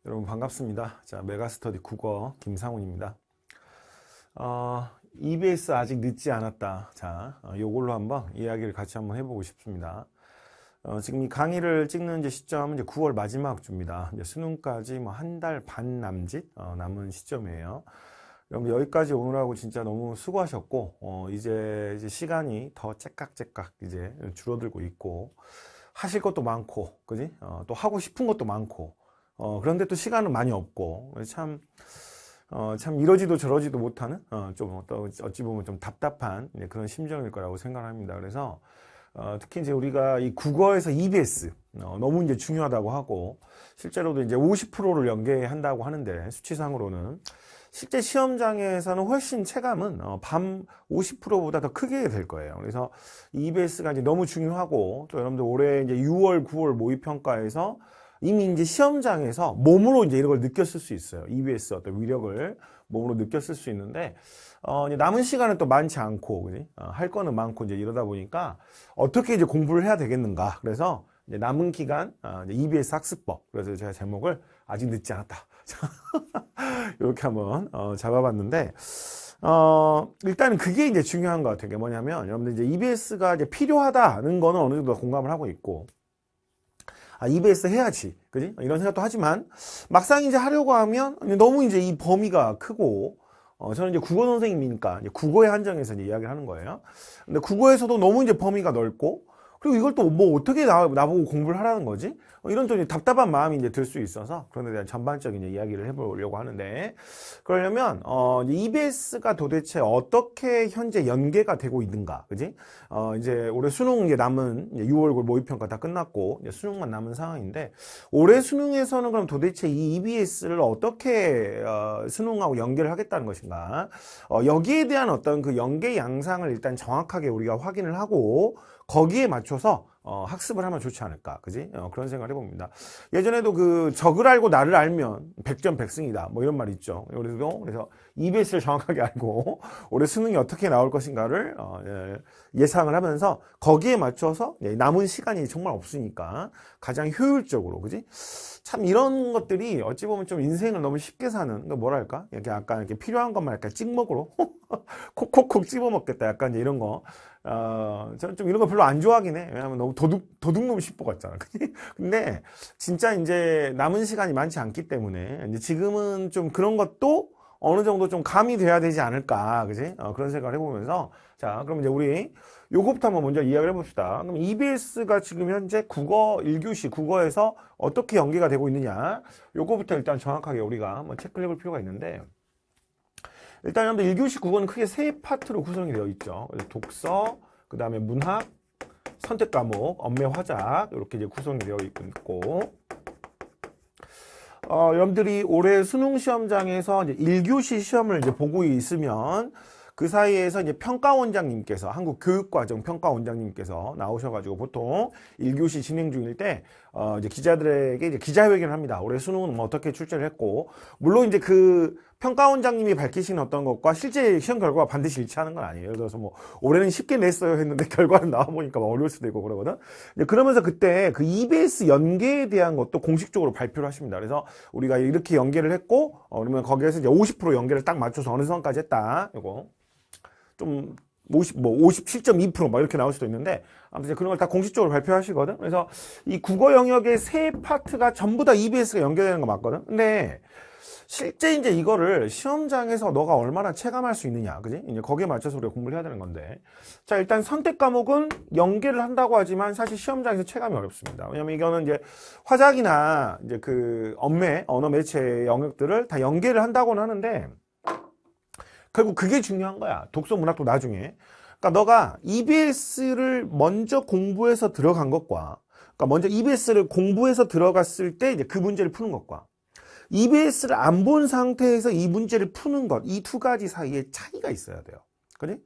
여러분 반갑습니다. 자, 메가스터디 국어 김상훈입니다. EBS 아직 늦지 않았다. 자, 요걸로 한번 이야기를 같이 한번 해보고 싶습니다. 지금 이 강의를 찍는 이제 시점은 이제 9월 마지막 주입니다. 이제 수능까지 뭐 한 달 반 남짓 남은 시점이에요. 여러분 여기까지 오느라고 진짜 너무 수고하셨고, 이제 시간이 더 째깍째깍 이제 줄어들고 있고, 하실 것도 많고, 그지? 또 하고 싶은 것도 많고, 그런데 또 시간은 많이 없고, 참 이러지도 저러지도 못하는, 어찌 보면 좀 답답한 그런 심정일 거라고 생각합니다. 그래서, 특히 이제 우리가 이 국어에서 EBS, 너무 이제 중요하다고 하고, 실제로도 이제 50%를 연계한다고 하는데, 수치상으로는, 실제 시험장에서는 훨씬 체감은 밤 50%보다 더 크게 될 거예요. 그래서 EBS가 이제 너무 중요하고, 또 여러분들 올해 이제 6월, 9월 모의평가에서 이미 이제 시험장에서 몸으로 이제 이런 걸 느꼈을 수 있어요. EBS 어떤 위력을 몸으로 느꼈을 수 있는데, 이제 남은 시간은 또 많지 않고, 그지? 할 거는 많고, 이제 이러다 보니까 어떻게 이제 공부를 해야 되겠는가. 그래서 이제 남은 기간, 이제 EBS 학습법. 그래서 제가 제목을 아직 늦지 않았다. 이렇게 한번, 잡아봤는데, 일단은 그게 이제 중요한 것 같아요. 그게 뭐냐면, 여러분들 이제 EBS가 이제 필요하다는 거는 어느 정도 공감을 하고 있고, EBS 해야지. 그지? 이런 생각도 하지만, 막상 이제 하려고 하면 너무 이제 이 범위가 크고, 저는 이제 국어 선생님이니까, 이제 국어에 한정해서 이제 이야기를 하는 거예요. 근데 국어에서도 너무 이제 범위가 넓고, 그리고 이걸 또 뭐 어떻게 나보고 공부를 하라는 거지? 이런 좀 답답한 마음이 이제 들 수 있어서 그런 데 대한 전반적인 이야기를 해보려고 하는데, 그러려면 이제 EBS가 도대체 어떻게 현재 연계가 되고 있는가, 그지? 이제 올해 수능 이제 남은 이제 6월 모의평가 다 끝났고 이제 수능만 남은 상황인데, 올해 수능에서는 그럼 도대체 이 EBS를 어떻게 수능하고 연계를 하겠다는 것인가? 여기에 대한 어떤 그 연계 양상을 일단 정확하게 우리가 확인을 하고 거기에 맞춰서 학습을 하면 좋지 않을까, 그지? 그런 생각을 해봅니다. 예전에도 그 적을 알고 나를 알면 백전백승이다, 뭐 이런 말 있죠. 그래서 EBS를 정확하게 알고 올해 수능이 어떻게 나올 것인가를 예상을 하면서 거기에 맞춰서 남은 시간이 정말 없으니까 가장 효율적으로, 그지? 참 이런 것들이 어찌 보면 좀 인생을 너무 쉽게 사는, 그러니까 뭐랄까, 이렇게 약간 이렇게 필요한 것만 약간 찍먹으로 콕콕콕 찝어 먹겠다, 약간 이제 이런 거. 저는 좀 이런 거 별로 안 좋아하긴 해. 왜냐면 너무 도둑놈 씹보 같잖아. 근데 진짜 이제 남은 시간이 많지 않기 때문에 이제 지금은 좀 그런 것도 어느 정도 좀 감이 돼야 되지 않을까, 그지? 그런 생각을 해보면서, 자, 그럼 이제 우리 요거부터 한번 먼저 이야기를 해봅시다. 그럼 EBS가 지금 현재 국어 1교시 국어에서 어떻게 연계가 되고 있느냐, 요거부터 일단 정확하게 우리가 한번 체크를 해볼 필요가 있는데, 일단 여러분들 1교시 국어는 크게 세 파트로 구성이 되어 있죠. 독서, 그 다음에 문학, 선택 과목, 언매 화작, 이렇게 이제 구성이 되어 있고, 여러분들이 올해 수능 시험장에서 이제 1교시 시험을 이제 보고 있으면 그 사이에서 이제 평가원장님께서, 한국교육과정 평가원장님께서 나오셔가지고 보통 1교시 진행 중일 때, 이제 기자들에게 이제 기자회견을 합니다. 올해 수능은 뭐 어떻게 출제를 했고, 물론 이제 그 평가원장님이 밝히신 어떤 것과 실제 시험 결과가 반드시 일치하는 건 아니에요. 예를 들어서 뭐, 올해는 쉽게 냈어요 했는데 결과는 나와보니까 막 어려울 수도 있고 그러거든. 그러면서 그때 그 EBS 연계에 대한 것도 공식적으로 발표를 하십니다. 그래서 우리가 이렇게 연계를 했고, 그러면 거기에서 이제 50% 연계를 딱 맞춰서 어느 선까지 했다. 이거. 좀 57.2%막 이렇게 나올 수도 있는데, 아무튼 그런 걸 다 공식적으로 발표하시거든. 그래서 이 국어 영역의 세 파트가 전부 다 EBS가 연결되는 거 맞거든. 근데 실제 이제 이거를 시험장에서 너가 얼마나 체감할 수 있느냐, 그지? 이제 거기에 맞춰서 우리가 공부를 해야 되는 건데, 자, 일단 선택 과목은 연계를 한다고 하지만 사실 시험장에서 체감이 어렵습니다. 왜냐면 이거는 이제 화작이나 이제 그 언매, 언어 매체 영역들을 다 연계를 한다고는 하는데, 결국 그게 중요한 거야. 독서 문학도 나중에. 그러니까 너가 EBS를 먼저 공부해서 들어간 것과, 그러니까 먼저 EBS를 공부해서 들어갔을 때 이제 그 문제를 푸는 것과, EBS를 안 본 상태에서 이 문제를 푸는 것, 이 두 가지 사이에 차이가 있어야 돼요. 그지?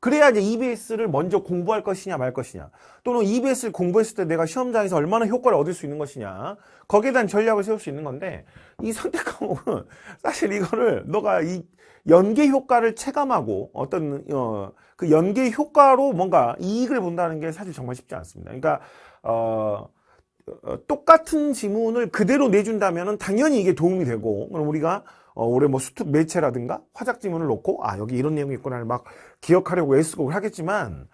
그래야 이제 EBS를 먼저 공부할 것이냐 말 것이냐, 또는 EBS를 공부했을 때 내가 시험장에서 얼마나 효과를 얻을 수 있는 것이냐, 거기에 대한 전략을 세울 수 있는 건데, 이 선택 과목은 사실 이거를 너가 이 연계 효과를 체감하고 어떤 그 연계 효과로 뭔가 이익을 본다는 게 사실 정말 쉽지 않습니다. 그러니까 똑같은 지문을 그대로 내준다면 당연히 이게 도움이 되고, 그럼 우리가 올해 뭐 수특 매체라든가 화작 지문을 놓고 여기 이런 내용이 있구나를 막 기억하려고 애쓰고 하겠지만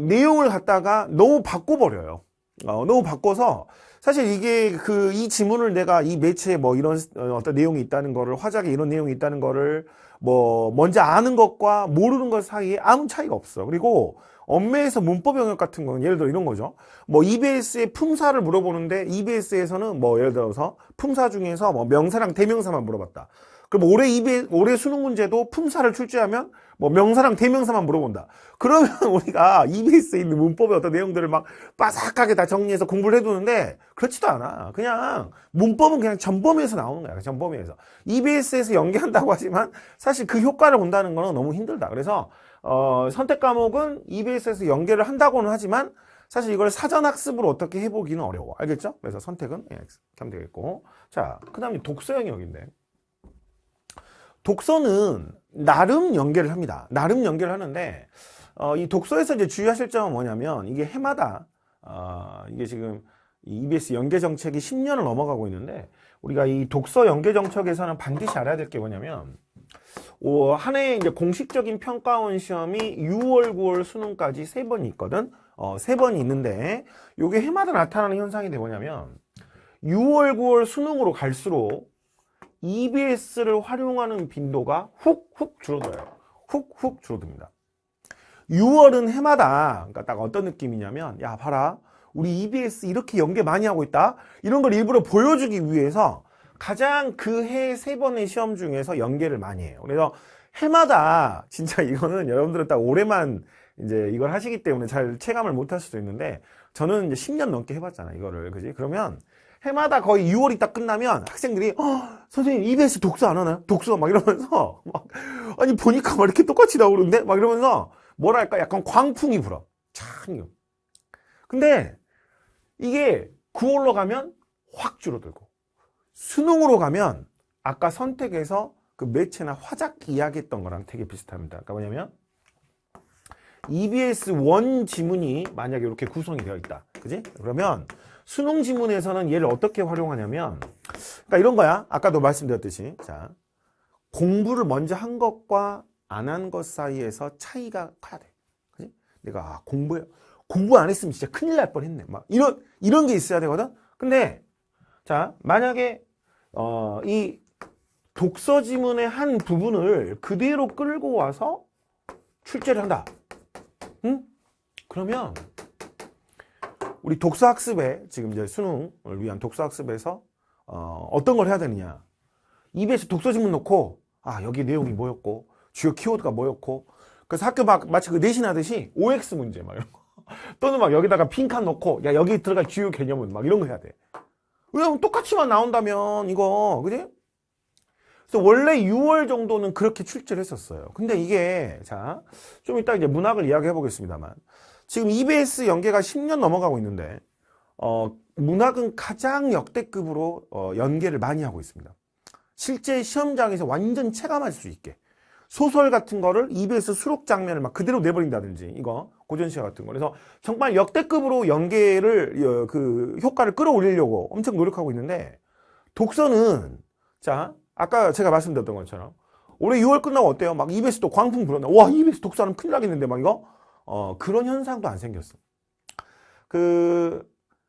내용을 갖다가 너무 바꿔버려요. 너무 바꿔서 사실 이게 이 지문을 내가 이 매체에 뭐 이런 어떤 내용이 있다는 거를, 화작에 이런 내용이 있다는 거를 뭐 먼저 아는 것과 모르는 것 사이에 아무 차이가 없어. 그리고 엄매에서 문법 영역 같은 거는 예를 들어 이런 거죠. 뭐 EBS의 품사를 물어보는데 EBS에서는 뭐 예를 들어서 품사 중에서 뭐 명사랑 대명사만 물어봤다. 그럼 올해 수능 문제도 품사를 출제하면 뭐 명사랑 대명사만 물어본다. 그러면 우리가 EBS에 있는 문법의 어떤 내용들을 막 빠삭하게 다 정리해서 공부를 해두는데 그렇지도 않아. 그냥 문법은 그냥 전범위에서 나오는 거야. 전범위에서. EBS에서 연계한다고 하지만 사실 그 효과를 본다는 거는 너무 힘들다. 그래서 선택 과목은 EBS에서 연계를 한다고는 하지만 사실 이걸 사전학습으로 어떻게 해보기는 어려워. 알겠죠? 그래서 선택은 X 하면 되겠고. 자, 그 다음에 독서 영역인데. 독서는 나름 연계를 합니다. 나름 연계를 하는데, 이 독서에서 이제 주의하실 점은 뭐냐면, 이게 해마다, 이게 지금 EBS 연계 정책이 10년을 넘어가고 있는데, 우리가 이 독서 연계 정책에서는 반드시 알아야 될 게 뭐냐면, 한 해에 이제 공식적인 평가원 시험이 6월, 9월 수능까지 3번이 있거든. 3번이 있는데, 요게 해마다 나타나는 현상이 뭐냐면, 6월, 9월 수능으로 갈수록 EBS를 활용하는 빈도가 훅훅 줄어들어요. 훅훅 줄어듭니다. 6월은 해마다, 그러니까 딱 어떤 느낌이냐면, 야, 봐라. 우리 EBS 이렇게 연계 많이 하고 있다. 이런 걸 일부러 보여주기 위해서 가장 그 해 3번의 시험 중에서 연계를 많이 해요. 그래서 해마다 진짜 이거는 여러분들은 딱 올해만 이제 이걸 하시기 때문에 잘 체감을 못 할 수도 있는데 저는 이제 10년 넘게 해봤잖아, 이거를. 그지? 그러면 해마다 거의 6월이 딱 끝나면 학생들이 선생님 EBS 독서 안 하나요? 독서 막 이러면서 막 아니 보니까 막 이렇게 똑같이 나오는데 막 이러면서 뭐랄까 약간 광풍이 불어. 참. 근데 이게 9월로 가면 확 줄어들고 수능으로 가면 아까 선택에서 그 매체나 화작 이야기했던 거랑 되게 비슷합니다. 그러니까 뭐냐면 EBS 1 지문이 만약에 이렇게 구성이 되어 있다. 그지? 그러면 수능 지문에서는 얘를 어떻게 활용하냐면 그러니까 이런 거야. 아까도 말씀드렸듯이 자 공부를 먼저 한 것과 안 한 것 사이에서 차이가 커야 돼. 그지? 내가 공부 안 했으면 진짜 큰일 날 뻔했네. 막 이런 게 있어야 되거든. 근데 자 만약에 이 독서 지문의 한 부분을 그대로 끌고 와서 출제를 한다. 응? 그러면 우리 독서학습에 지금 이제 수능을 위한 독서학습에서 어떤 걸 해야 되느냐? EBS 독서 지문 놓고 여기 내용이 뭐였고 주요 키워드가 뭐였고 그래서 학교 마치 그 내신하듯이 OX 문제 막 이런 거 또는 막 여기다가 빈칸 놓고 야 여기 들어갈 주요 개념은 막 이런 거 해야 돼. 왜냐면 똑같이만 나온다면 이거 그지? 그래서 원래 6월 정도는 그렇게 출제를 했었어요. 근데 이게 자 좀 이따 이제 문학을 이야기해 보겠습니다만 지금 EBS 연계가 10년 넘어가고 있는데 문학은 가장 역대급으로 연계를 많이 하고 있습니다. 실제 시험장에서 완전 체감할 수 있게 소설 같은 거를 EBS 수록 장면을 막 그대로 내버린다든지 이거 고전시화 같은 거 그래서 정말 역대급으로 연계를 그 효과를 끌어올리려고 엄청 노력하고 있는데 독서는 자 아까 제가 말씀드렸던 것처럼 올해 6월 끝나고 어때요? 막 EBS 또 광풍 불었네. 와 EBS 독서하면 큰일 나겠는데 막 이거 그런 현상도 안 생겼어.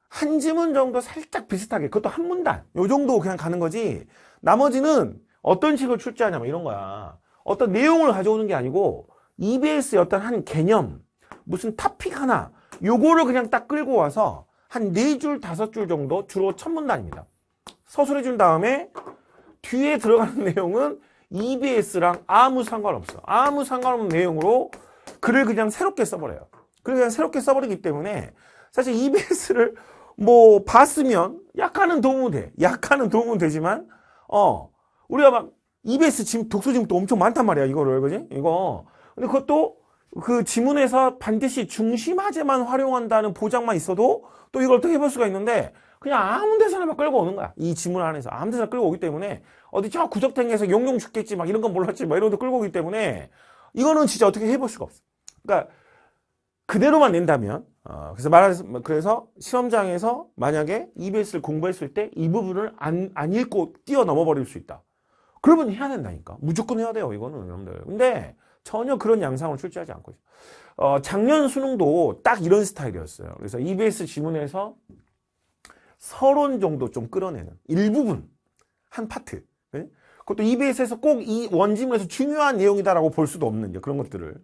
한 지문 정도 살짝 비슷하게 그것도 한 문단 요 정도 그냥 가는 거지 나머지는 어떤 식으로 출제하냐면 이런 거야. 어떤 내용을 가져오는 게 아니고 EBS의 어떤 한 개념 무슨 토픽 하나 요거를 그냥 딱 끌고 와서 한 4줄 5줄 정도 주로 첫 문단입니다. 서술해 준 다음에 뒤에 들어가는 내용은 EBS랑 아무 상관없어. 아무 상관없는 내용으로 글을 그냥 새롭게 써버려요. 글을 그냥 새롭게 써버리기 때문에 사실 EBS를 뭐 봤으면 약간은 도움은 돼. 약간은 도움은 되지만 우리가 막 EBS 독서 지문도 엄청 많단 말이야. 이거를 그지? 이거 근데 그것도 그 지문에서 반드시 중심화제만 활용한다는 보장만 있어도 또 이걸 또 해볼 수가 있는데 그냥 아무 데서나 막 끌고 오는 거야. 이 지문 안에서 아무 데서나 끌고 오기 때문에 어디 저 구석탱이에서 용용 죽겠지 막 이런 건 몰랐지 막 이런 것도 끌고 오기 때문에 이거는 진짜 어떻게 해볼 수가 없어. 그러니까 그대로만 낸다면 그래서 시험장에서 만약에 EBS를 공부했을 때 이 부분을 안 읽고 뛰어넘어 버릴 수 있다. 그러면 해야 된다니까. 무조건 해야 돼요, 이거는, 여러분들. 근데 전혀 그런 양상을 출제하지 않고 있어요. 작년 수능도 딱 이런 스타일이었어요. 그래서 EBS 지문에서 서론 정도 좀 끌어내는 일부분, 한 파트. 네? 그것도 EBS에서 꼭 이 원지문에서 중요한 내용이다라고 볼 수도 없는 이제 그런 것들을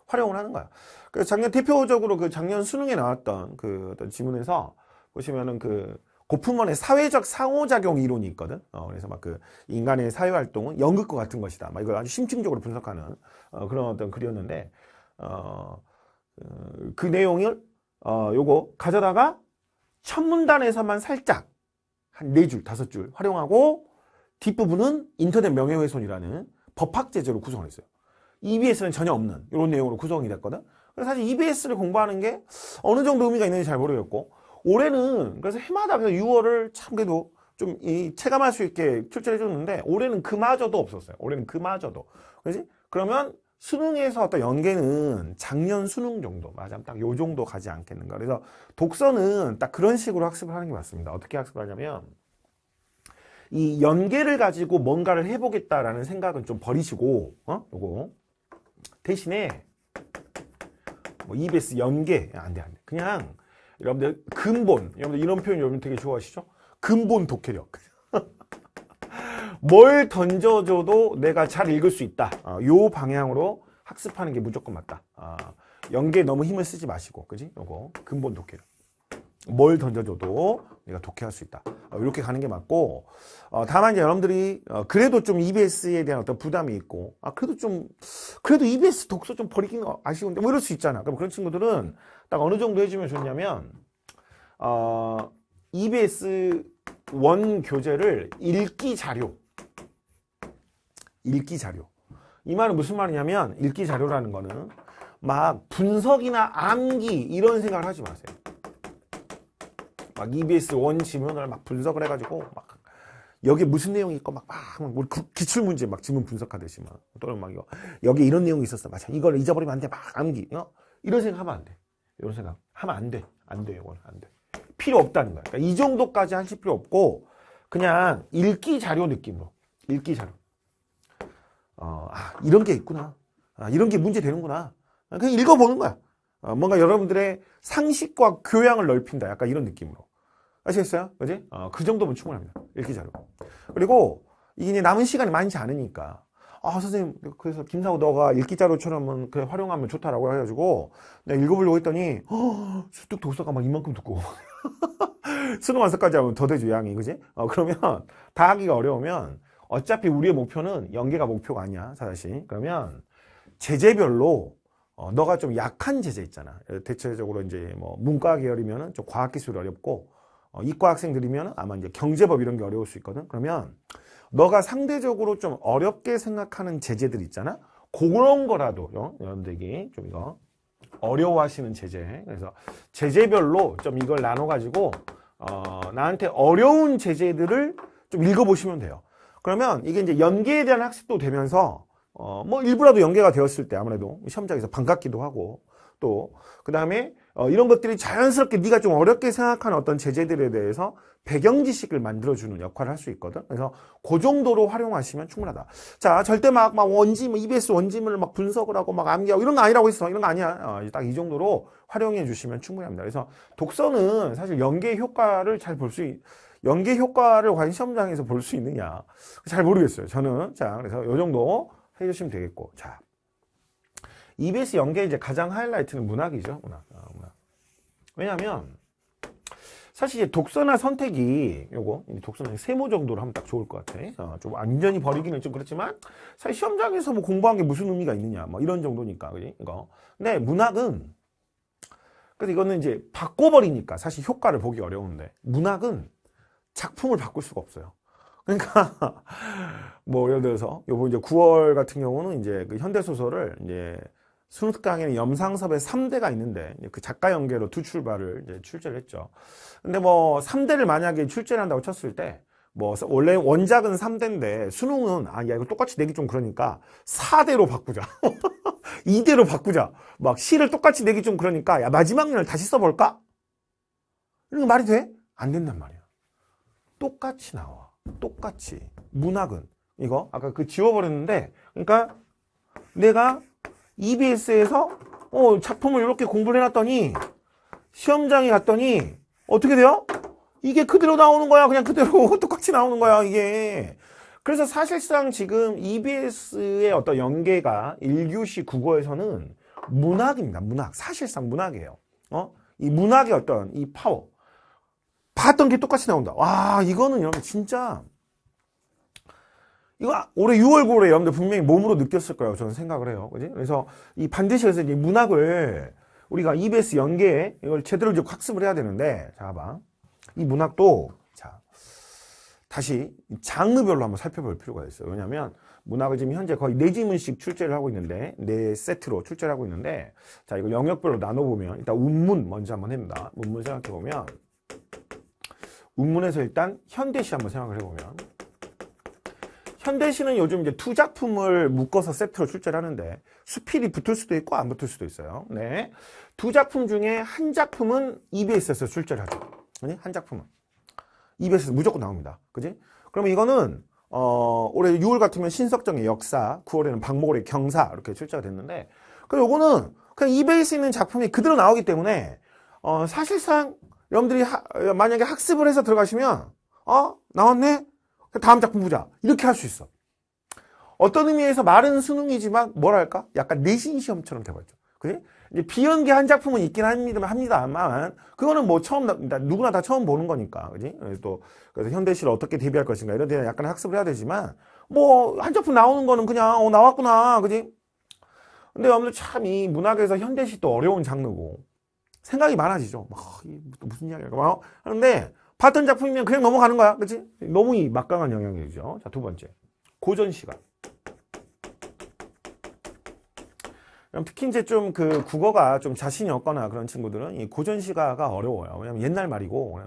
활용을 하는 거야. 그래서 작년 대표적으로 그 작년 수능에 나왔던 그 어떤 지문에서 보시면은 그 고프먼의 사회적 상호작용 이론이 있거든. 그래서 막 그 인간의 사회 활동은 연극과 같은 것이다. 막 이걸 아주 심층적으로 분석하는 그런 어떤 글이었는데 그 내용을 요거 가져다가 첫 문단에서만 살짝 한 4줄, 5줄 활용하고 뒷부분은 인터넷 명예훼손이라는 법학 제재로 구성을 했어요. EBS는 전혀 없는 이런 내용으로 구성이 됐거든. 그래서 사실 EBS를 공부하는 게 어느 정도 의미가 있는지 잘 모르겠고 올해는 그래서 해마다 6월을 참 그래도 좀 체감할 수 있게 출제해 줬는데 올해는 그마저도 없었어요. 올해는 그마저도. 그렇지? 그러면 수능에서 어떤 연계는 작년 수능 정도, 맞아, 딱 요 정도 가지 않겠는가. 그래서 독서는 딱 그런 식으로 학습을 하는 게 맞습니다. 어떻게 학습을 하냐면 이 연계를 가지고 뭔가를 해보겠다라는 생각은 좀 버리시고, 요거 대신에 뭐 EBS 연계 안 돼. 그냥 여러분들 근본, 여러분들 이런 표현 여러분 되게 좋아하시죠? 근본 독해력. 뭘 던져줘도 내가 잘 읽을 수 있다. 요 방향으로 학습하는 게 무조건 맞다. 연계에 너무 힘을 쓰지 마시고, 그지? 요거 근본 독해력. 뭘 던져줘도 내가 독해할 수 있다. 이렇게 가는 게 맞고, 다만 이제 여러분들이 그래도 좀 EBS에 대한 어떤 부담이 있고, 그래도 EBS 독서 좀 버리긴 아쉬운데 뭐 이럴 수 있잖아. 그럼 그런 친구들은 딱 어느 정도 해주면 좋냐면 EBS 원 교재를 읽기 자료. 이 말은 무슨 말이냐면 읽기 자료라는 거는 막 분석이나 암기 이런 생각을 하지 마세요. 막 EBS 원 지문을 막 분석을 해가지고 막 여기 무슨 내용이 있고 막 우리 기출 문제 막 지문 분석하듯이 막 또는 막 이거 여기 이런 내용이 있었어. 맞아. 이걸 잊어버리면 안 돼. 막 암기. 이런 생각 하면 안 돼. 이런 생각 하면 안 돼. 안 돼. 이건 안 돼. 필요 없다는 거야. 그러니까 이 정도까지 하실 필요 없고 그냥 읽기 자료 느낌으로. 읽기 자료. 이런 게 있구나. 이런 게 문제 되는구나. 그냥 읽어보는 거야. 뭔가 여러분들의 상식과 교양을 넓힌다. 약간 이런 느낌으로. 아시겠어요? 그지? 그 정도면 충분합니다. 읽기 자료. 그리고 이게 남은 시간이 많지 않으니까. 선생님, 그래서 김사우 너가 읽기 자료처럼은 그래 활용하면 좋다라고 해가지고 내가 읽어보려고 했더니 수특 독서가 막 이만큼 두꺼워. 수능 완서까지 하면 더 되죠, 양이. 그지? 그러면 다 하기가 어려우면 어차피 우리의 목표는 연계가 목표가 아니야, 사실. 그러면 제재별로 너가 좀 약한 제재 있잖아. 대체적으로 이제 뭐 문과 계열이면은 좀 과학기술이 어렵고 이과 학생들이면 아마 이제 경제법 이런 게 어려울 수 있거든. 그러면 너가 상대적으로 좀 어렵게 생각하는 제재들 있잖아. 그런 거라도 여러분들에게 좀 이거 어려워하시는 제재. 그래서 제재별로 좀 이걸 나눠가지고 나한테 어려운 제재들을 좀 읽어보시면 돼요. 그러면 이게 이제 연계에 대한 학습도 되면서 뭐 일부라도 연계가 되었을 때 아무래도 시험장에서 반갑기도 하고 또 그 다음에 이런 것들이 자연스럽게 네가 좀 어렵게 생각하는 어떤 제재들에 대해서 배경 지식을 만들어주는 역할을 할 수 있거든. 그래서 그 정도로 활용하시면 충분하다. 자, 절대 막 원지문, EBS 원지문을 막 분석을 하고 막 암기하고 이런 거 아니라고 했어. 이런 거 아니야. 딱 이 정도로 활용해 주시면 충분합니다. 그래서 독서는 사실 연계 효과를 연계 효과를 과연 시험장에서 볼 수 있느냐. 잘 모르겠어요. 저는. 자, 그래서 이 정도 해주시면 되겠고. 자. EBS 연계 이제 가장 하이라이트는 문학이죠. 문학. 왜냐면, 사실 이제 독서나 선택이, 독서는 세모 정도로 하면 딱 좋을 것 같아. 좀 완전히 버리기는 좀 그렇지만, 사실 시험장에서 뭐 공부한 게 무슨 의미가 있느냐. 뭐 이런 정도니까. 그지? 이거. 근데 문학은, 그래서 이거는 이제 바꿔버리니까 사실 효과를 보기 어려운데, 문학은 작품을 바꿀 수가 없어요. 그러니까, 뭐 예를 들어서, 요번 이제 9월 같은 경우는 이제 그 현대소설을 이제 수능강에는 염상섭의 3대가 있는데 그 작가 연계로 두 출발을 이제 출제를 했죠. 근데 뭐 3대를 만약에 출제를 한다고 쳤을 때 뭐 원래 원작은 3대인데 수능은 야 이거 똑같이 내기 좀 그러니까 4대로 바꾸자. 이대로 바꾸자. 막 시를 똑같이 내기 좀 그러니까 야 마지막 년을 다시 써볼까? 이런 거 말이 돼? 안 된단 말이야. 똑같이 나와. 똑같이. 문학은 이거 아까 그 지워버렸는데 그러니까 내가 EBS에서 작품을 이렇게 공부를 해놨더니 시험장에 갔더니 어떻게 돼요? 이게 그대로 나오는 거야. 그냥 그대로 똑같이 나오는 거야 이게. 그래서 사실상 지금 EBS의 어떤 연계가 1교시 국어에서는 문학입니다. 문학. 사실상 문학이에요. 이 문학의 어떤 이 파워. 봤던 게 똑같이 나온다. 와, 이거는 여러분 진짜 이거 올해 6월 9월에 여러분들 분명히 몸으로 느꼈을 거라고 저는 생각을 해요. 그지? 그래서 이 반드시 그래서 이 문학을 우리가 EBS 연계에 이걸 제대로 좀 학습을 해야 되는데 자 봐. 이 문학도 자 다시 장르별로 한번 살펴볼 필요가 있어요. 왜냐하면 문학을 지금 현재 거의 4지문씩 출제를 하고 있는데 4세트로 출제를 하고 있는데 자 이거 영역별로 나눠보면 일단 운문 먼저 한번 해봅니다. 운문 생각해보면 운문에서 일단 현대시 한번 생각을 해보면 현대시는 요즘 이제 2작품을 묶어서 세트로 출제를 하는데 수필이 붙을 수도 있고 안 붙을 수도 있어요. 네. 2작품 중에 한 작품은 EBS에서 출제를 하죠. 한 작품은 EBS에서 무조건 나옵니다. 그지? 그러면 이거는 올해 6월 같으면 신석정의 역사, 9월에는 박목월의 경사 이렇게 출제가 됐는데 그리고 요거는 그냥 EBS에 있는 작품이 그대로 나오기 때문에 사실상 여러분들이 만약에 학습을 해서 들어가시면 나왔네? 다음 작품 보자. 이렇게 할 수 있어. 어떤 의미에서 말은 수능이지만 뭐랄까? 약간 내신 시험처럼 돼버렸죠. 그지? 이제 비연계 한 작품은 있긴 합니다만 그거는 뭐 처음 누구나 다 처음 보는 거니까. 그지? 그래서 현대시를 어떻게 대비할 것인가 이런 데 약간 학습을 해야 되지만 뭐 한 작품 나오는 거는 그냥 나왔구나. 그지? 근데 여러분들 참 이 문학에서 현대시 또 어려운 장르고 생각이 많아지죠. 또 무슨 이야기야. 막 하는데 봤던 작품이면 그냥 넘어가는 거야. 그치? 너무 이 막강한 영향이죠. 자, 2번째. 고전시가. 특히 이제 좀 그 국어가 좀 자신이 없거나 그런 친구들은 이 고전시가가 어려워요. 왜냐면 옛날 말이고,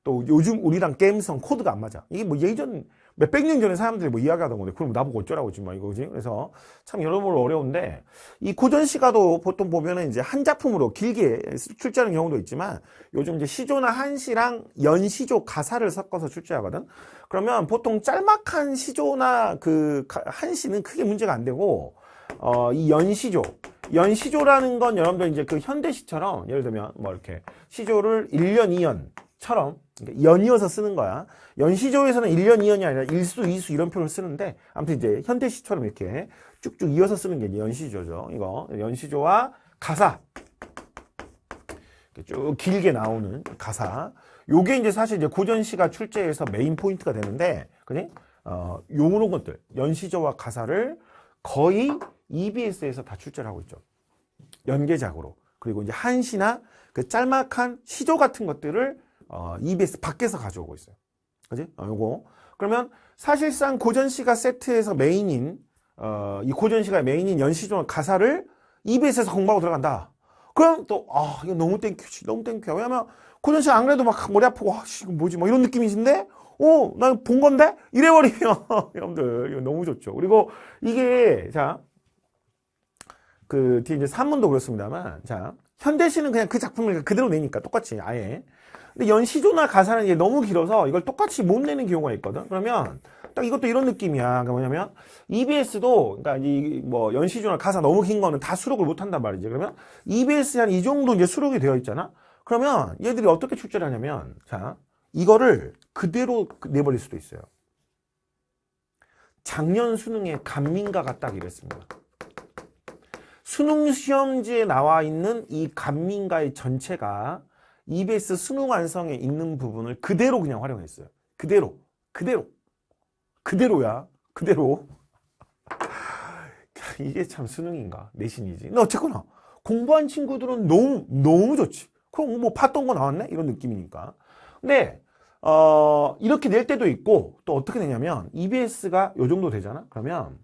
또 요즘 우리랑 게임성 코드가 안 맞아. 이게 뭐 예전 몇백 년 전에 사람들이 뭐 이야기하던 건데, 그럼 나보고 어쩌라고 지금 이거지. 그래서 참 여러모로 어려운데, 이 고전시가도 보통 보면은 이제 한 작품으로 길게 출제하는 경우도 있지만, 요즘 이제 시조나 한시랑 연시조 가사를 섞어서 출제하거든. 그러면 보통 짤막한 시조나 그 한시는 크게 문제가 안 되고, 이 연시조라는 건 여러분들 이제 그 현대시처럼 예를 들면 뭐 이렇게 시조를 1년, 2년처럼 연이어서 쓰는 거야. 연시조에서는 1년, 2년이 아니라 1수, 2수 이런 표현을 쓰는데 아무튼 이제 현대시처럼 이렇게 쭉쭉 이어서 쓰는 게 연시조죠. 이거 연시조와 가사 쭉 길게 나오는 가사. 요게 이제 사실 이제 고전시가 출제에서 메인 포인트가 되는데, 그지? 요런 것들 연시조와 가사를 거의 EBS에서 다 출제를 하고 있죠. 연계작으로. 그리고 이제 한시나 그 짤막한 시조 같은 것들을 EBS 밖에서 가져오고 있어요. 그지? 요거. 그러면 사실상 고전시가 세트에서 메인인, 이 고전시가 메인인 연시조 가사를 EBS에서 공부하고 들어간다. 그럼 또, 이거 너무 땡큐지. 너무 땡큐야. 왜냐면 고전시가 안 그래도 막 머리 아프고, 이거 뭐지? 뭐 이런 느낌이신데? 나 본 건데? 이래버리면, 여러분들, 이거 너무 좋죠. 그리고 이게, 자, 뒤에 이제 산문도 그렇습니다만, 자, 현대시는 그냥 그 작품을 그대로 내니까 똑같이 아예. 근데 연시조나 가사는 이제 너무 길어서 이걸 똑같이 못 내는 경우가 있거든. 그러면 딱 이것도 이런 느낌이야. 그러니까 뭐냐면 EBS도 그러니까 이 뭐 연시조나 가사 너무 긴 거는 다 수록을 못 한단 말이지. 그러면 EBS에 한 이 정도 이제 수록이 되어 있잖아. 그러면 얘들이 어떻게 출제를 하냐면, 자, 이거를 그대로 내버릴 수도 있어요. 작년 수능에 간민가가 딱 이랬습니다. 수능 시험지에 나와 있는 이 간민가의 전체가 EBS 수능 완성에 있는 부분을 그대로 그냥 활용했어요. 그대로야. 그대로. 이게 참 수능인가? 내신이지. 근데 어쨌거나 공부한 친구들은 너무 좋지. 그럼 뭐 봤던 거 나왔네? 이런 느낌이니까. 근데 이렇게 낼 때도 있고 또 어떻게 되냐면 EBS가 요 정도 되잖아? 그러면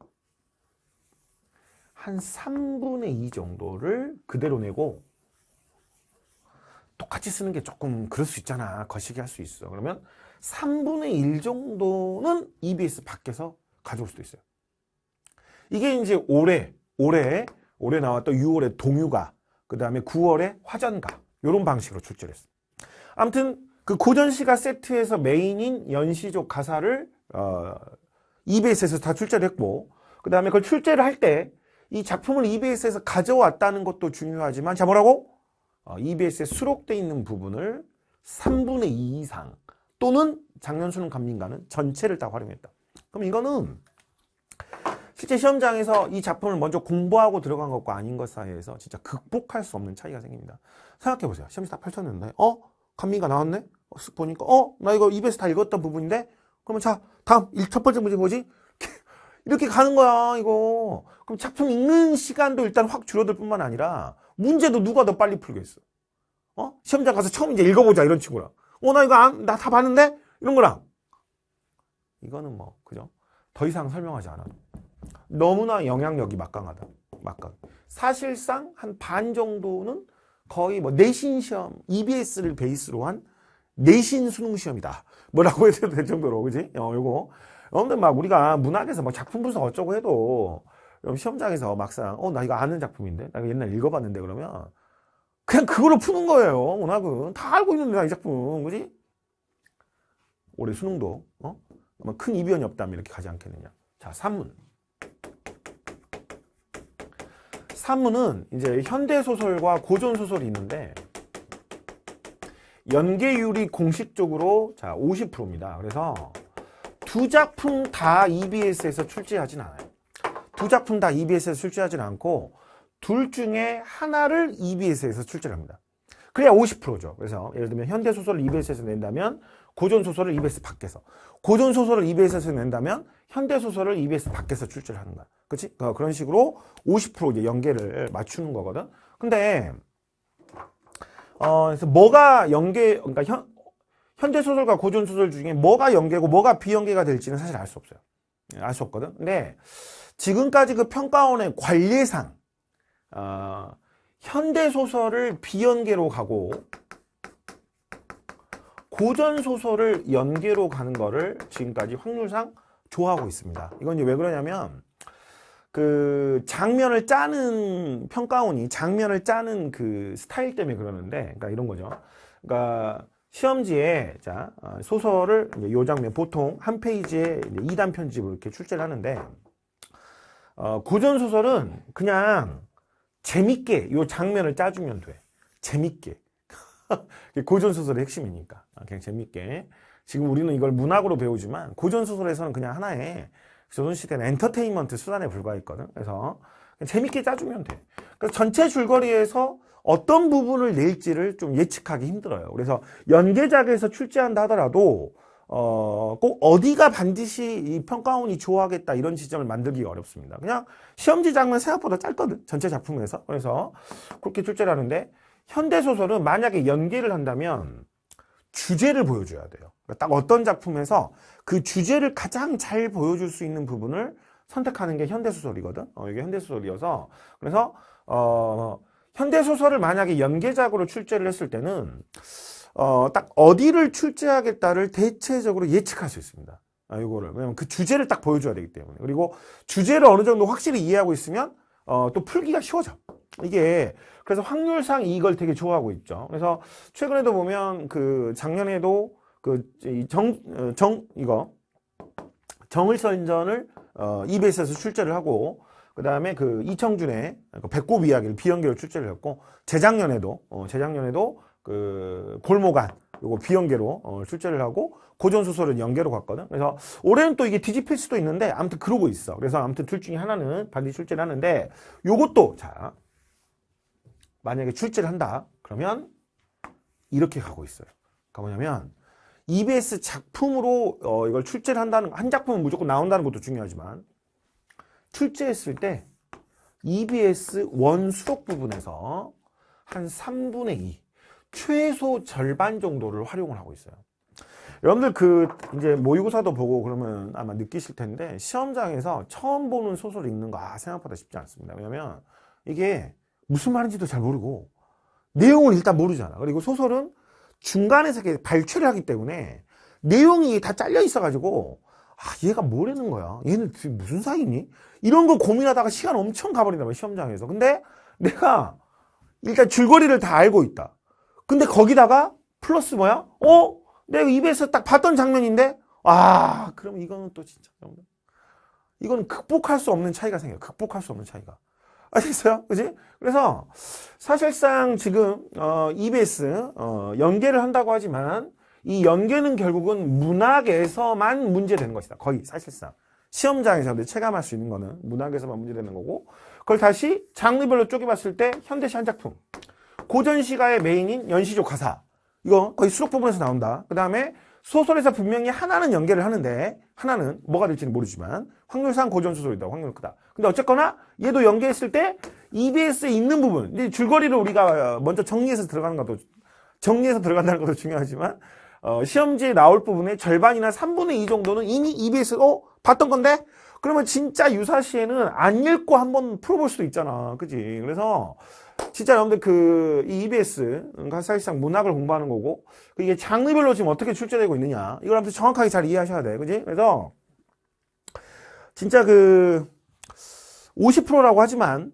한 3분의 2 정도를 그대로 내고 똑같이 쓰는 게 조금 그럴 수 있잖아. 거시기 할 수 있어. 그러면 3분의 1 정도는 EBS 밖에서 가져올 수도 있어요. 이게 이제 올해 올해 나왔던 6월에 동유가, 그 다음에 9월에 화전가, 이런 방식으로 출제를 했습니다. 아무튼 그 고전시가 세트에서 메인인 연시족 가사를 EBS에서 다 출제를 했고, 그 다음에 그걸 출제를 할 때 이 작품을 EBS에서 가져왔다는 것도 중요하지만, 자, 뭐라고? EBS에 수록되어 있는 부분을 3분의 2 이상 또는 작년 수능 감민가는 전체를 다 활용했다. 그럼 이거는 실제 시험장에서 이 작품을 먼저 공부하고 들어간 것과 아닌 것 사이에서 진짜 극복할 수 없는 차이가 생깁니다. 생각해보세요. 시험지 다 펼쳤는데 감민가 나왔네? 쓱 보니까 나 이거 EBS 다 읽었던 부분인데? 그러면 자, 다음 첫 번째 문제 뭐지? 이렇게 가는 거야, 이거. 그럼 작품 읽는 시간도 일단 확 줄어들 뿐만 아니라 문제도 누가 더 빨리 풀겠어? 시험장 가서 처음 이제 읽어보자, 이런 친구랑. 나 이거 나 다 봤는데? 이런 거랑. 이거는 뭐, 그죠? 더 이상 설명하지 않아도. 너무나 영향력이 막강하다. 막강. 사실상 한 반 정도는 거의 뭐 내신 시험, EBS를 베이스로 한 내신 수능 시험이다. 뭐라고 해도 될 정도로, 그지? 요거. 여러분들 막 우리가 문학에서 뭐 작품 분석 어쩌고 해도 시험장에서 막상 나 이거 아는 작품인데 나 이거 옛날 읽어봤는데 그러면 그냥 그걸로 푸는 거예요. 문학은 다 알고 있는데 나 이 작품, 그지? 올해 수능도 아마 큰 이변이 없다면 이렇게 가지 않겠느냐. 자, 산문. 산문은 이제 현대 소설과 고전 소설이 있는데 연계율이 공식적으로 자 50%입니다. 그래서 두 작품 다 EBS에서 출제하진 않아요. 두 작품 다 EBS에서 출제하진 않고 둘 중에 하나를 EBS에서 출제를 합니다. 그래야 50%죠. 그래서 예를 들면 현대소설을 EBS에서 낸다면 고전소설을 EBS 밖에서, 고전소설을 EBS에서 낸다면 현대소설을 EBS 밖에서 출제를 하는 거야. 그치? 그런 식으로 50% 이제 연계를 맞추는 거거든. 근데 그래서 뭐가 그러니까 현대소설과 고전소설 중에 뭐가 연계고 뭐가 비연계가 될지는 사실 알 수 없어요. 알 수 없거든. 근데 지금까지 그 평가원의 관례상 현대소설을 비연계로 가고 고전소설을 연계로 가는 거를 지금까지 확률상 좋아하고 있습니다. 이건 이제 왜 그러냐면 그 장면을 짜는 평가원이 장면을 짜는 그 스타일 때문에 그러는데, 그러니까 이런 거죠. 그러니까 시험지에 자 소설을 이제 요 장면 보통 한 페이지에 2단 편집으로 이렇게 출제를 하는데 고전 소설은 그냥 재밌게 요 장면을 짜주면 돼. 재밌게. 고전 소설의 핵심이니까 그냥 재밌게. 지금 우리는 이걸 문학으로 배우지만 고전 소설에서는 그냥 하나의 조선시대는 엔터테인먼트 수단에 불과했거든. 그래서 그냥 재밌게 짜주면 돼. 그래서 전체 줄거리에서 어떤 부분을 낼지를 좀 예측하기 힘들어요. 그래서 연계작에서 출제한다 하더라도 꼭 어디가 반드시 이 평가원이 좋아하겠다 이런 지점을 만들기가 어렵습니다. 그냥 시험지 장면 생각보다 짧거든. 전체 작품에서. 그래서 그렇게 출제를 하는데 현대소설은 만약에 연계를 한다면 주제를 보여줘야 돼요. 그러니까 딱 어떤 작품에서 그 주제를 가장 잘 보여줄 수 있는 부분을 선택하는 게 현대소설이거든. 이게 현대소설이어서 그래서 현대소설을 만약에 연계작으로 출제를 했을 때는 딱 어디를 출제하겠다를 대체적으로 예측할 수 있습니다. 이거를. 왜냐면 그 주제를 딱 보여줘야 되기 때문에. 그리고 주제를 어느 정도 확실히 이해하고 있으면 또 풀기가 쉬워져. 이게 그래서 확률상 이걸 되게 좋아하고 있죠. 그래서 최근에도 보면 그 작년에도 그 정을선전을 EBS에서 출제를 하고 그 다음에 그 이청준의 배꼽 이야기를 비연계로 출제를 했고 재작년에도 그 골모간 요거 비연계로 출제를 하고 고전소설은 연계로 갔거든. 그래서 올해는 또 이게 뒤집힐 수도 있는데 아무튼 그러고 있어. 그래서 아무튼 둘 중에 하나는 반드시 출제를 하는데 요것도 자 만약에 출제를 한다 그러면 이렇게 가고 있어요. 그러니까 뭐냐면 EBS 작품으로 이걸 출제를 한다는 한 작품은 무조건 나온다는 것도 중요하지만 출제했을 때 EBS 원 수록 부분에서 한 3분의 2 최소 절반 정도를 활용을 하고 있어요. 여러분들 그 이제 모의고사도 보고 그러면 아마 느끼실 텐데 시험장에서 처음 보는 소설 읽는 거 생각보다 쉽지 않습니다. 왜냐면 이게 무슨 말인지도 잘 모르고 내용을 일단 모르잖아. 그리고 소설은 중간에서 이렇게 발췌를 하기 때문에 내용이 다 잘려 있어가지고 얘가 뭐라는 거야? 얘는 무슨 사이니? 이런 거 고민하다가 시간 엄청 가버린단 말이야, 시험장에서. 근데 내가 일단 줄거리를 다 알고 있다. 근데 거기다가 플러스 뭐야? 내가 EBS에서 딱 봤던 장면인데? 그럼 이거는 또 진짜. 이건 극복할 수 없는 차이가 생겨요. 극복할 수 없는 차이가. 아시겠어요? 그지? 그래서 사실상 지금 EBS 연계를 한다고 하지만 이 연계는 결국은 문학에서만 문제되는 것이다. 거의 사실상. 시험장에서 체감할 수 있는 거는 문학에서만 문제되는 거고 그걸 다시 장르별로 쪼개봤을 때 현대시 한 작품. 고전시가의 메인인 연시조 가사. 이거 거의 수록 부분에서 나온다. 그 다음에 소설에서 분명히 하나는 연계를 하는데 하나는 뭐가 될지는 모르지만 확률상 고전소설이다. 확률은 크다. 근데 어쨌거나 얘도 연계했을 때 EBS에 있는 부분 이제 줄거리를 우리가 먼저 정리해서 들어간다는 것도 중요하지만 시험지에 나올 부분의 절반이나 3분의 2 정도는 이미 EBS 봤던 건데 그러면 진짜 유사시에는 안 읽고 한번 풀어볼 수도 있잖아. 그지? 그래서 진짜 여러분들 이 EBS가 사실상 문학을 공부하는 거고 이게 장르별로 지금 어떻게 출제되고 있느냐 이걸 아무튼 정확하게 잘 이해하셔야 돼. 그지? 그래서 진짜 50%라고 하지만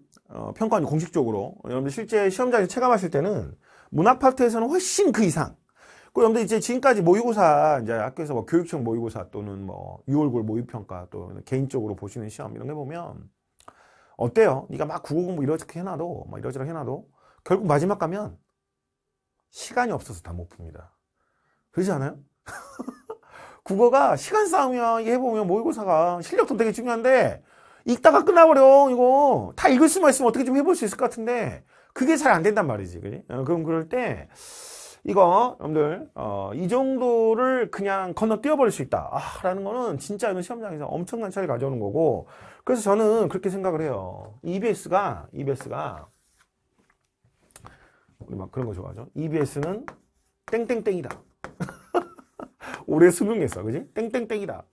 평가원이 공식적으로 여러분들 실제 시험장에서 체감하실 때는 문학 파트에서는 훨씬 그 이상. 여러분들 이제 지금까지 모의고사 이제 학교에서 뭐 교육청 모의고사 또는 뭐 6월골 모의평가 또 개인적으로 보시는 시험 이런 게 보면 어때요? 네가 막 국어 공부 이렇게 해놔도 막 이러저러 해놔도 결국 마지막 가면 시간이 없어서 다 못 풉니다. 그러지 않아요? 국어가 시간 싸움이야. 이게 해보면 모의고사가 실력도 되게 중요한데 읽다가 끝나버려. 이거 다 읽을 수만 있으면 어떻게 좀 해볼 수 있을 것 같은데 그게 잘 안 된단 말이지. 그지? 그럼 그럴 때 이거 여러분들 이 정도를 그냥 건너뛰어버릴 수 있다 라는 거는 진짜 시험장에서 엄청난 차이를 가져오는 거고 그래서 저는 그렇게 생각을 해요. EBS가 우리 막 그런 거 좋아하죠. EBS는 땡땡땡이다. 올해 수능에서 그지? 땡땡땡이다.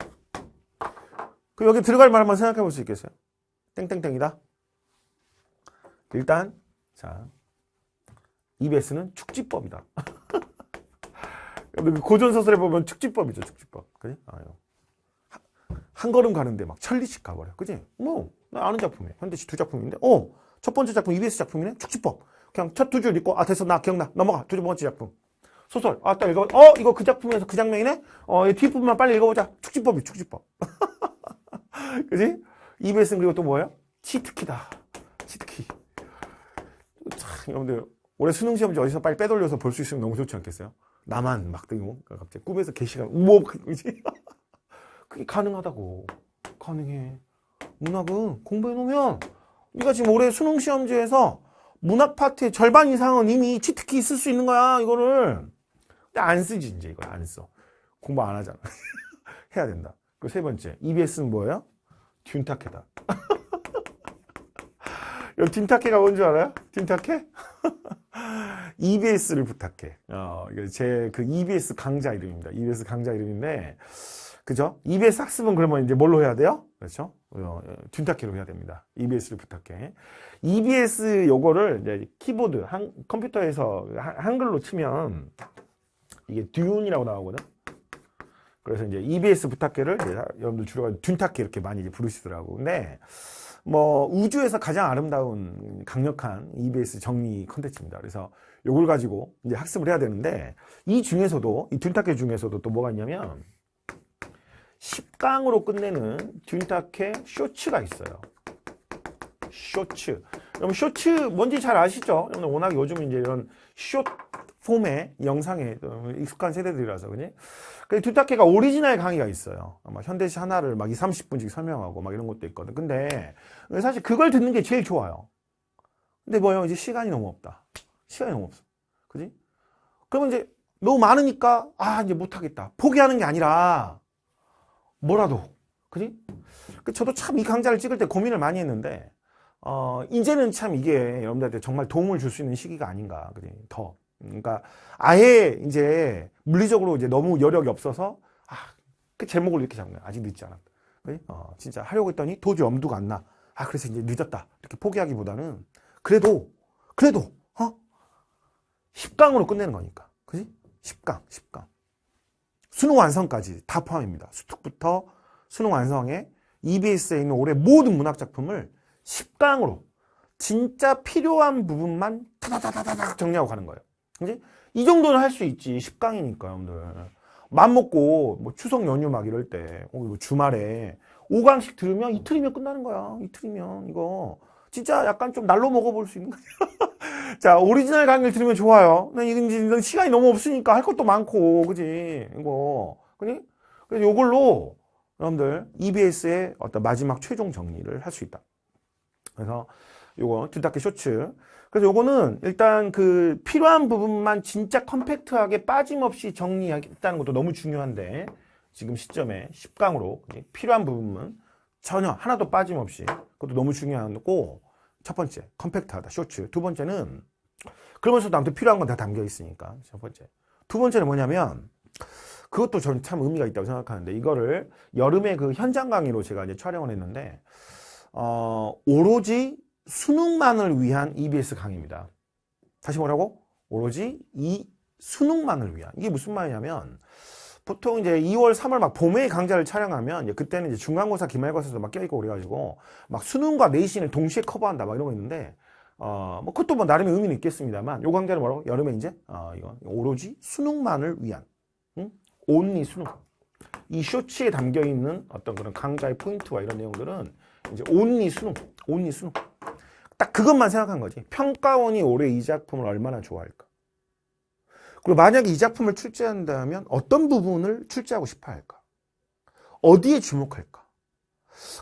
그 여기 들어갈 말 한번 생각해 볼 수 있겠어요? 땡땡땡이다. 일단 자 EBS는 축지법이다. 고전소설에 보면 축지법이죠, 축지법. 그지? 한 걸음 가는데 막 천리씩 가버려. 그지? 나 아는 작품이에요. 현대시 2작품인데, 첫 번째 작품 EBS 작품이네? 축지법. 그냥 첫 2줄 읽고, 됐어, 나 기억나. 넘어가. 두 번째 작품. 소설. 딱 읽어. 이거 그 작품에서 그 장면이네? 이 뒷부분만 빨리 읽어보자. 축지법이, 축지법. 그지? EBS는 그리고 또 뭐예요? 치트키다. 치트키. 참, 여러분들. 올해 수능시험지 어디서 빨리 빼돌려서 볼 수 있으면 너무 좋지 않겠어요? 나만 막 뜨고 갑자기 꿈에서 게시가 그지? 그게 가능하다고. 가능해. 문학은 공부해놓으면 네가 지금 올해 수능시험지에서 문학 파트의 절반 이상은 이미 치트키 쓸 수 있는 거야. 이거를. 근데 안 쓰지 이제 이걸 안 써. 공부 안 하잖아. 해야 된다. 그리고 세 번째 EBS는 뭐예요? 듄타케다. 듄타케가 뭔지 알아요? 듄타케? EBS를 부탁해. 제 EBS 강좌 이름입니다. EBS 강좌 이름인데, 그죠? EBS 학습은 그러면 이제 뭘로 해야 돼요? 그렇죠? 듄타케로 해야 됩니다. EBS를 부탁해. EBS 요거를 이제 키보드, 컴퓨터에서 한글로 치면 이게 듄이라고 나오거든. 그래서 이제 EBS 부탁해를 여러분들 주로 듄타케 이렇게 많이 부르시더라고. 근데 우주에서 가장 아름다운 강력한 EBS 정리 컨텐츠입니다. 그래서 요걸 가지고 이제 학습을 해야 되는데 이 듄타케 중에서도 또 뭐가 있냐면 10강으로 끝내는 듄타케 쇼츠가 있어요. 쇼츠. 여러분 쇼츠 뭔지 잘 아시죠? 워낙 요즘 이제 이런 숏 폼의 영상에 익숙한 세대들이라서 그지? 듄타케가 오리지널 강의가 있어요. 현대시 하나를 막 30분씩 설명하고 막 이런 것도 있거든. 근데 사실 그걸 듣는 게 제일 좋아요. 근데 이제 시간이 너무 없다. 시간이 너무 없어. 그지? 그러면 이제 너무 많으니까 이제 못하겠다. 포기하는 게 아니라 뭐라도. 그지? 저도 참 이 강좌를 찍을 때 고민을 많이 했는데 이제는 참 이게 여러분들한테 정말 도움을 줄 수 있는 시기가 아닌가. 그지? 그러니까 아예 이제 물리적으로 이제 너무 여력이 없어서 그 제목을 이렇게 잡는 거야. 아직 늦지 않았다. 그지? 진짜 하려고 했더니 도저히 엄두가 안 나. 그래서 이제 늦었다. 이렇게 포기하기보다는 그래도 10강으로 끝내는 거니까. 그지? 10강. 수능 완성까지 다 포함입니다. 수특부터 수능 완성에 EBS에 있는 올해 모든 문학 작품을 10강으로 진짜 필요한 부분만 타다다다닥 정리하고 가는 거예요. 그지? 이 정도는 할 수 있지. 10강이니까, 여러분들. 맘 먹고, 뭐, 추석 연휴 막 이럴 때, 이거 주말에 5강씩 들으면 이틀이면 끝나는 거야. 이틀이면, 이거. 진짜 약간 좀 날로 먹어볼 수 있는 거야. 자, 오리지널 강의를 들으면 좋아요. 이건 시간이 너무 없으니까 할 것도 많고, 그지? 이거. 그지? 그래서 요걸로, 여러분들, EBS의 어떤 마지막 최종 정리를 할 수 있다. 그래서, 요거, 듀타케 쇼츠. 그래서 요거는 일단 그 필요한 부분만 진짜 컴팩트하게 빠짐없이 정리하겠다는 것도 너무 중요한데, 지금 시점에 10강으로 필요한 부분은 전혀 하나도 빠짐없이, 그것도 너무 중요한 거고, 첫 번째, 컴팩트하다, 쇼츠. 두 번째는, 그러면서도 아무튼 필요한 건 다 담겨 있으니까, 첫 번째. 두 번째는 뭐냐면, 그것도 저는 참 의미가 있다고 생각하는데, 이거를 여름에 그 현장 강의로 제가 이제 촬영을 했는데, 오로지 수능만을 위한 EBS 강의입니다. 다시 뭐라고? 오로지 이 수능만을 위한. 이게 무슨 말이냐면, 보통 이제 2월, 3월 막 봄에 강좌를 촬영하면, 이제 그때는 이제 중간고사, 기말고사도 막 껴있고 그래가지고, 막 수능과 내신을 동시에 커버한다, 막 이런 거 있는데, 뭐 그것도 뭐 나름의 의미는 있겠습니다만, 요 강좌는 뭐라고? 여름에 이제, 이거, 오로지 수능만을 위한, 응? 온리 수능. 이 쇼츠에 담겨 있는 어떤 그런 강좌의 포인트와 이런 내용들은 이제 온리 수능, 온리 수능. 딱 그것만 생각한 거지. 평가원이 올해 이 작품을 얼마나 좋아할까? 그리고 만약에 이 작품을 출제한다면 어떤 부분을 출제하고 싶어 할까? 어디에 주목할까?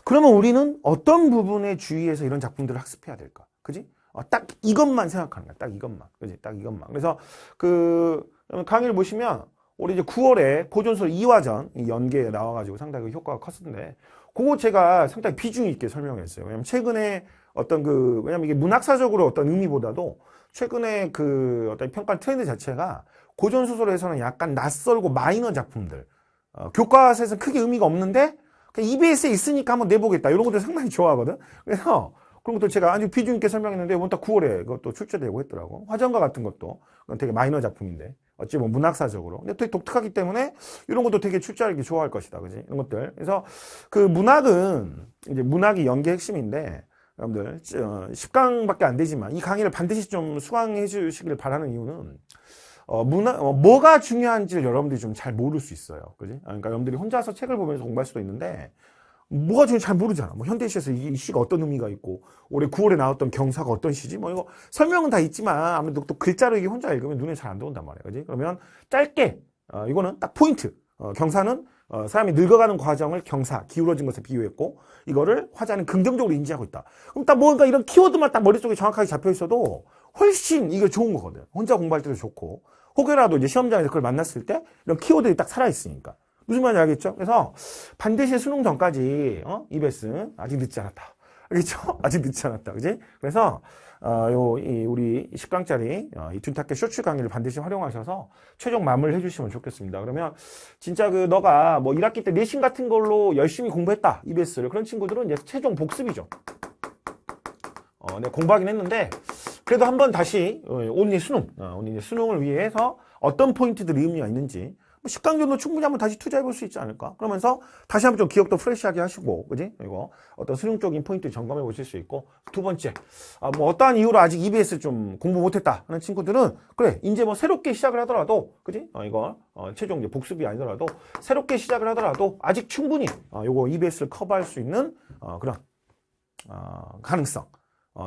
그러면 우리는 어떤 부분에 주의해서 이런 작품들을 학습해야 될까? 그지? 딱 이것만 생각하는 거야. 딱 이것만. 그지? 딱 이것만. 그래서 그 강의를 보시면 올해 이제 9월에 고전술 2화전 연계에 나와가지고 상당히 효과가 컸었는데, 그거 제가 상당히 비중 있게 설명했어요. 왜냐면 최근에 왜냐면 이게 문학사적으로 어떤 의미보다도 최근에 그 어떤 평가 트렌드 자체가 고전소설에서는 약간 낯설고 마이너 작품들, 교과서에서는 크게 의미가 없는데, EBS에 있으니까 한번 내보겠다. 이런 것들 상당히 좋아하거든. 그래서 그런 것도 제가 아주 비중 있게 설명했는데, 이번 달 9월에 그것도 출제되고 했더라고. 화전가 같은 것도 되게 마이너 작품인데, 어찌 보면 문학사적으로. 근데 되게 독특하기 때문에 이런 것도 되게 출제하기 좋아할 것이다. 그지? 이런 것들. 그래서 그 문학은, 이제 문학이 연계 핵심인데, 여러분들, 10강밖에 안 되지만 이 강의를 반드시 좀 수강해 주시길 바라는 이유는, 뭐가 중요한지를 여러분들이 좀 잘 모를 수 있어요. 그지? 그러니까 여러분들이 혼자서 책을 보면서 공부할 수도 있는데, 뭐가 중요한지 잘 모르잖아. 뭐 현대시에서 이 시가 어떤 의미가 있고, 올해 9월에 나왔던 경사가 어떤 시지? 뭐 이거 설명은 다 있지만 아무래도 또 글자로 이게 혼자 읽으면 눈에 잘 안 들어온단 말이야. 그지? 그러면 짧게, 이거는 딱 포인트. 경사는 사람이 늙어가는 과정을 경사, 기울어진 것에 비유했고, 이거를 화자는 긍정적으로 인지하고 있다. 그럼 딱 뭔가 이런 키워드만 딱 머릿속에 정확하게 잡혀 있어도 훨씬 이게 좋은 거거든. 혼자 공부할 때도 좋고, 혹여라도 이제 시험장에서 그걸 만났을 때 이런 키워드들이 딱 살아있으니까. 무슨 말인지 알겠죠? 그래서 반드시 수능 전까지, EBS 아직 늦지 않았다. 알겠죠? 아직 늦지 않았다. 그지? 그래서, 우리 10강짜리, 이 둔탁계 쇼츠 강의를 반드시 활용하셔서 최종 마무리를 해주시면 좋겠습니다. 그러면 진짜 너가 뭐 1학기 때 내신 같은 걸로 열심히 공부했다. EBS를. 그런 친구들은 이제 최종 복습이죠. 내가 공부하긴 했는데, 그래도 한번 다시, 온리 수능을 위해서 어떤 포인트들이 의미가 있는지, 10강 정도 충분히 한번 다시 투자해 볼 수 있지 않을까? 그러면서 다시 한번 좀 기억도 프레시하게 하시고, 그지? 이거 어떤 수능적인 포인트 점검해 보실 수 있고, 두 번째, 뭐 어떠한 이유로 아직 EBS 좀 공부 못했다 하는 친구들은, 그래, 이제 뭐 새롭게 시작을 하더라도, 그지? 이거, 최종 이제 복습이 아니더라도, 새롭게 시작을 하더라도, 아직 충분히, 요거 EBS를 커버할 수 있는, 그런, 가능성.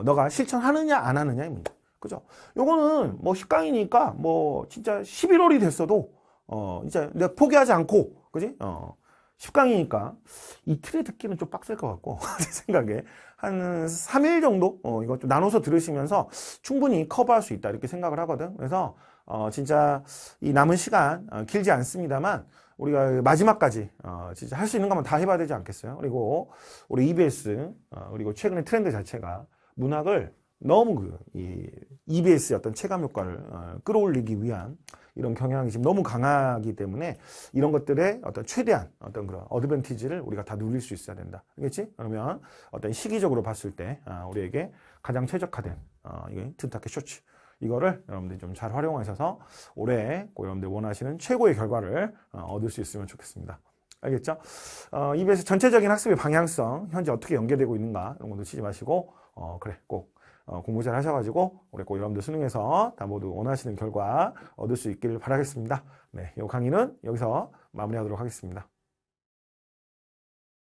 너가 실천하느냐, 안 하느냐의 문제. 그죠? 요거는 뭐 10강이니까, 뭐 진짜 11월이 됐어도, 이제 내가 포기하지 않고, 그지? 10강이니까 이틀에 듣기는 좀 빡셀 것 같고, 제 생각에. 한 3일 정도? 이거 좀 나눠서 들으시면서 충분히 커버할 수 있다. 이렇게 생각을 하거든. 그래서, 진짜 이 남은 시간, 길지 않습니다만, 우리가 마지막까지, 진짜 할 수 있는 것만 다 해봐야 되지 않겠어요? 그리고 우리 EBS, 그리고 최근의 트렌드 자체가 문학을 너무 이 EBS의 어떤 체감 효과를 끌어올리기 위한 이런 경향이 지금 너무 강하기 때문에 이런 것들의 어떤 최대한 어떤 그런 어드밴티지를 우리가 다 누릴 수 있어야 된다. 알겠지? 그러면 어떤 시기적으로 봤을 때 우리에게 가장 최적화된 이게 둔탁계 쇼츠. 이거를 여러분들이 좀 잘 활용하셔서 올해 여러분들 원하시는 최고의 결과를 얻을 수 있으면 좋겠습니다. 알겠죠? EBS 전체적인 학습의 방향성, 현재 어떻게 연계되고 있는가, 이런 거 놓치지 마시고, 그래, 꼭 공부 잘 하셔가지고, 우리 꼭 여러분들 수능에서 다 모두 원하시는 결과 얻을 수 있기를 바라겠습니다. 네, 이 강의는 여기서 마무리하도록 하겠습니다.